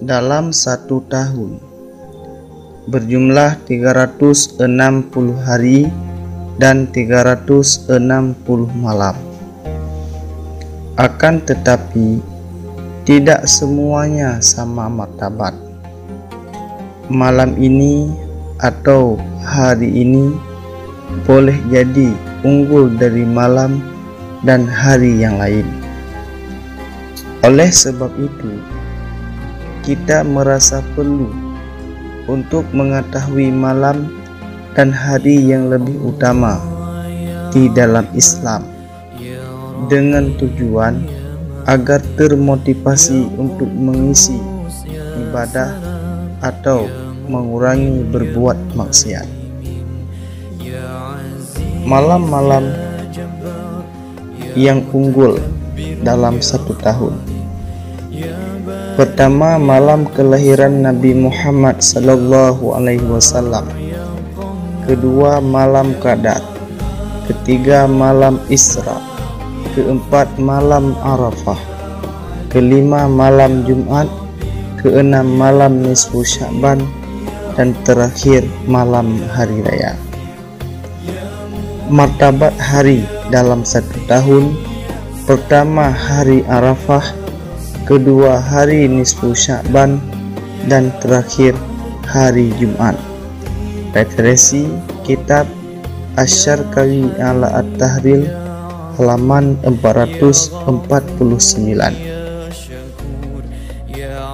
dalam satu tahun berjumlah 360 hari dan 360 malam. Akan tetapi tidak semuanya sama martabat. Malam ini atau hari ini boleh jadi unggul dari malam dan hari yang lain. Oleh sebab itu, kita merasa perlu untuk mengetahui malam dan hari yang lebih utama di dalam Islam, dengan tujuan agar termotivasi untuk mengisi ibadah atau mengurangi berbuat maksiat. Malam-malam yang unggul dalam satu tahun. Pertama, malam kelahiran Nabi Muhammad sallallahu alaihi wasallam. Kedua, malam Qadar. Ketiga, malam Isra. Keempat, malam Arafah. Kelima, malam Jumat. Keenam, malam nisfu Sya'ban. Dan terakhir, malam hari raya. Martabat hari dalam satu tahun. Pertama, hari Arafah. Kedua, hari nisfu Sya'ban. Dan terakhir, hari Jumat. Referensi kitab Asy-Syarqawi ala At-Tahril halaman 449. Ya